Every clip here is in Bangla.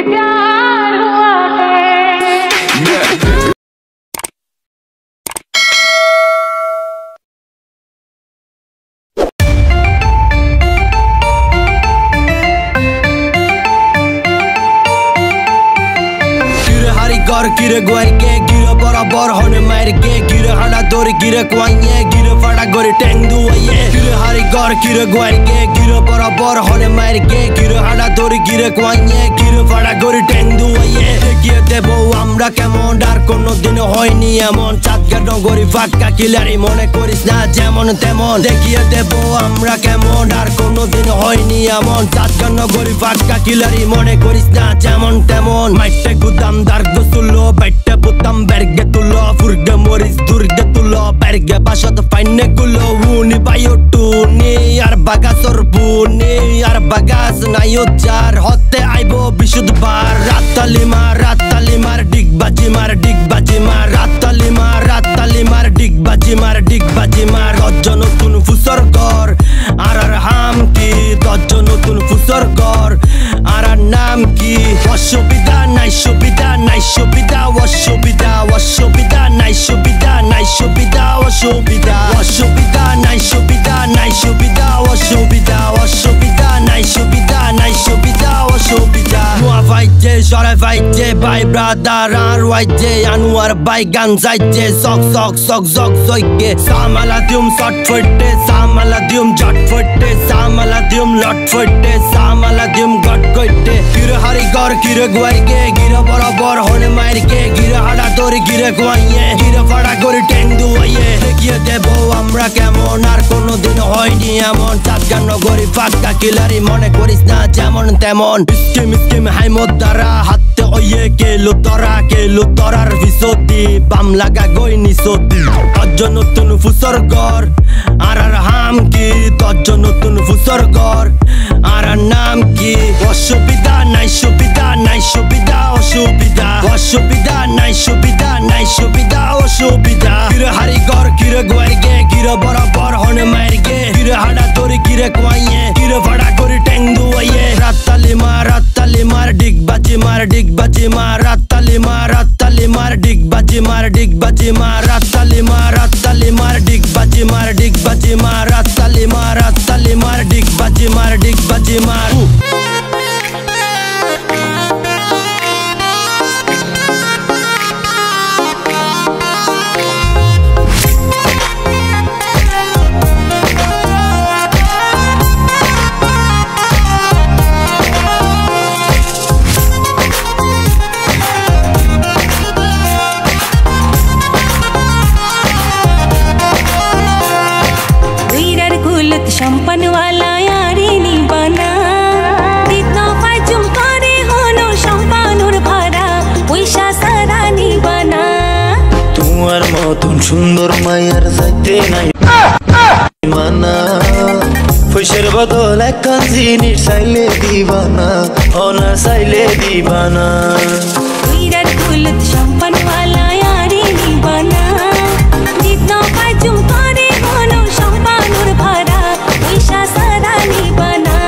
प्यार हुआ है। Gira guarke gira barabar hone marke gira hada dor gira kwanye gira fada gore teng duaye gira hari gar gira guarke gira barabar hone marke gira hada dor gira kwanye gira fada gore teng duaye dekiye debo amra kemon dar kono din hoyni emon chatga nogori fakka kilari mone koris na jemon temon dekiye debo amra kemon dar kono din hoyni emon chatga nogori fakka kilari mone koris na jemon temon maite gudam dar Tullo bette putam berge tullo furge moris durge tullo berge bashat fine gullo uni bayotuni ar bagas orbuni ar bagas nayojar hotte aibo bishud bar ratali mar dig baji mar ratali mar dig baji mar dojjo notun fusor gor ar ham ki dojjo notun fusor gor ar naam ki অসুবিধা নাই সুবিধা নাই সুবিধা অসুবিধা অসুবিধা নাই সুবিধা নাই সুবিধা অসুবিধা অসুবিধা নাই সুবিধা নাই সুবিধা অসুবিধা অসুবিধা নাই সুবিধা নাই সুবিধা অসুবিধা Mua vaite jore vaite bai brother ar vaite anuar bai ganzaite sok zoike samaladium shot fotte samaladium jot fotte samaladium lot fotte samaladium got goite gira hari gar gira guarke gira barabar hone marke gira hada dor gira kwanye gira fada gore teng duaye dekiye debo amra kemon ar kono din hoyni emon chatga nogori fakka kilari mone koris na jemon temon miskim hai modara hatte oye kelo torar visoti bam laga goini soti dojjo notun fusor gor ar ham ki dojjo notun fusor gor ar naam ki অসুবিধা নাই সুবিধা নাই সুবিধা অসুবিধা অসুবিধা নাই সুবিধা নাই সুবিধা অসুবিধা gira hari gor gira guarke gira barabar hone marke gira hada dor gira kwanye gira fada gore teng duaye ratali mar dig baji mar ratali mar dig baji mar ratali mar dig baji mar ratali mar dig baji mar সম্পন वाला यारी নি বানা দিতো ফাজুম করে হলো সম্পানুর ভরা পয়সা সারা নি বানা তোমার মতন সুন্দর মায়ার যাইতে নাই মানা পয়সার বদল একখান জিনিস চাইলে দিবানা অনা চাইলে দিবানা উইরার কুলত সম্পন वाला यारी নি বানা দিতো ফাজুম করে হলো সম্পানুর ভরা পয়সা সারা নি বানা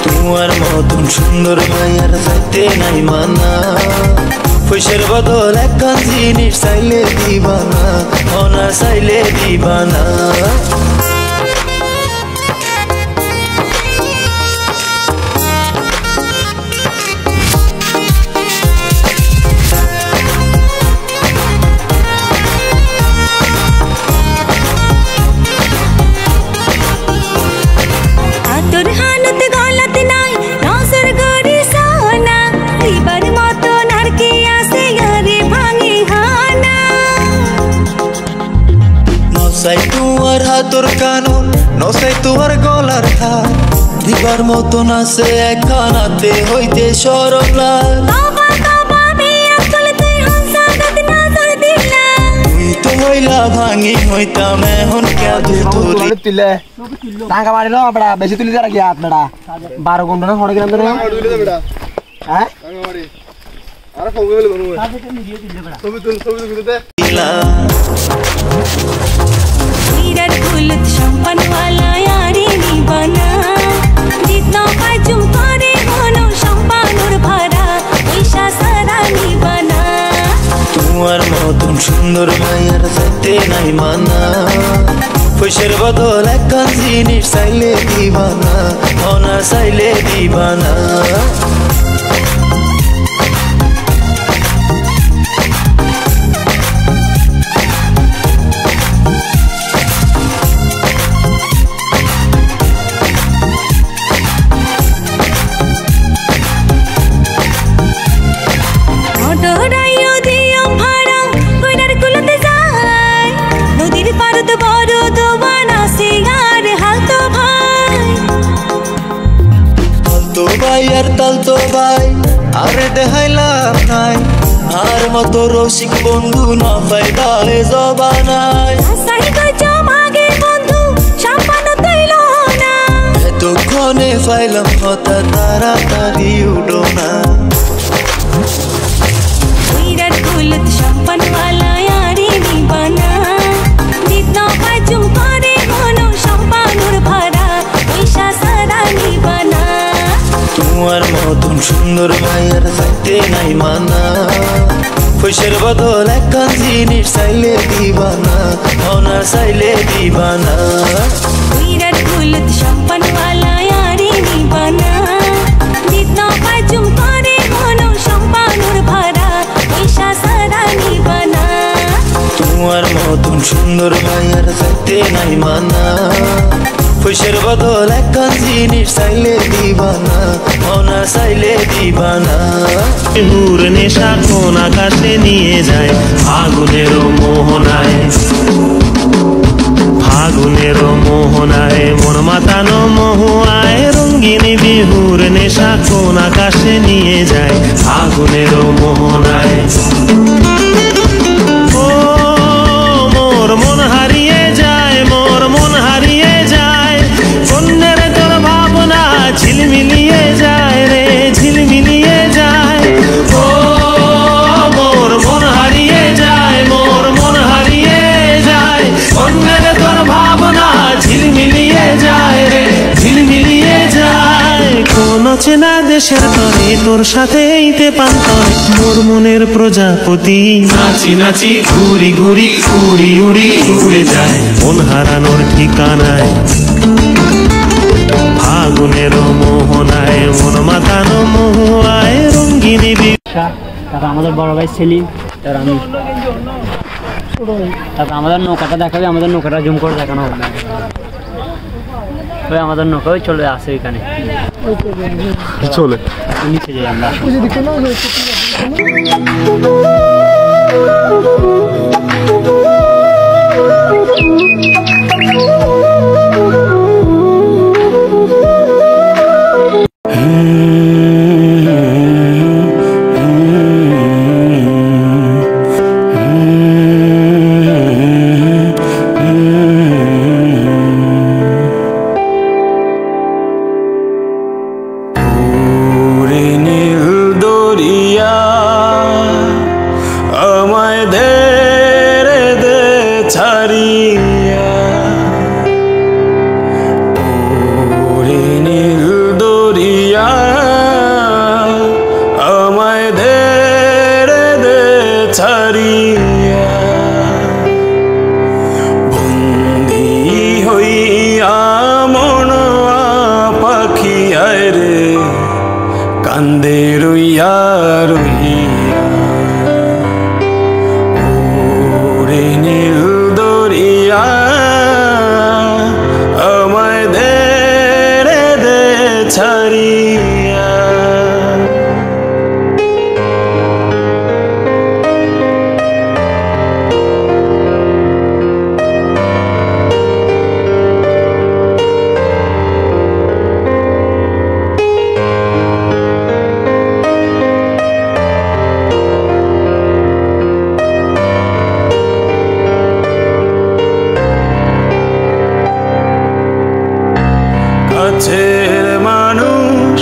তোমার মতন সুন্দর মায়ার যাইতে নাই মানা পয়সার বদল একখান জিনিস চাইলে দিবানা অনা চাইলে দিবানা তোর হালত গলত নাই নজর গরি সোনা দিবার মতো নারকে আসে ঘরে ভাঙে হানা নসাই তোমার হাতর কানুন নসাই তোমার গলার থার দিবার মতো নাচে একখানাতে হইতে সরম লাল বাবা বাবা বিয়া চলতে হংসাগত নজর দিলা তুই তো হইলা ভাঙি হইতাম এখন কে দুধুরি তুলে টাকা মারি না বড়া বেশি তুলি যারা গিয়া আপনারা 12 ঘন্টা না পড়ে গেলাম ধরে হ্যাঁ টাকা মারি আরে ফোন করে বলবো ছবি তুলতে वीरर कुलत সম্পন वाला यारी নি বানা দিতো ফাজুম করে হলো সম্পানুর ভরা সুন্দর মায়ার চাইতে নাই মানা পয়সার বদল একখান জিনিস চাইলে দিবানা অনা চাইলে দিবানা তালতো ভাই আরে দেখাইলাম নাই আর মতো রসিক বন্ধু না পাইলে জবানাই এতক্ষণে পাইলাম কথা তাড়াতাড়ি উঠো না তোমার মতন সুন্দর মায়ের চাইতে নাই মানা পয়সার বদল একখান জিনিস চাইলে দিবানা অনা চাইলে দিবানা তোমার মতন সুন্দর মায়ের চাইতে নাই মানা পয়সার বদল একখান জিনিস চাইলে দিবানা অনা চাইলে দিবানা হুর নেশা কোন আকাশে নিয়ে যায় ফাগুনের মোহনায় ফাগুনের মোহনায় মন মাতানো মহুয়ায় রঙিন বিহুর নেশা কোন আকাশে নিয়ে যায় ফাগুনের মোহনায় ও মোর মন হারিয়ে যায় মোর মন হারিয়ে যায় কন্যের তোর ভাবনা ঝিলমিলিয়ে যায় রে ঝিলমিলিয়ে যায় ও মোর মন হারিয়ে যায় মোর মন হারিয়ে যায় কন্যের তোর ভাবনা ঝিলমিলিয়ে যায় রে ঝিলমিলিয়ে যায় কোন চেনা দেশের তরে তোর সাথে এইতে পান্তরে মোর মনের প্রজাপতি নাচি নাচি ঘুরি ঘুরি উড়ি উড়ি উড়ে যায় মন হারানোর ঠিকানায় ফাগুনের মোহনায় মন মাতানো মহুয়ায় রঙ্গিনী তারপর আমাদের বড় ভাই সেলিম আর আমি তারপর আমাদের নৌকাটা দেখাবে আমাদের নৌকাটা জুম করে দেখানো হবে ওই আমাদের নৌকাও চলে আসে এখানে চলে নিচে যাই আমরা কাছের মানুষ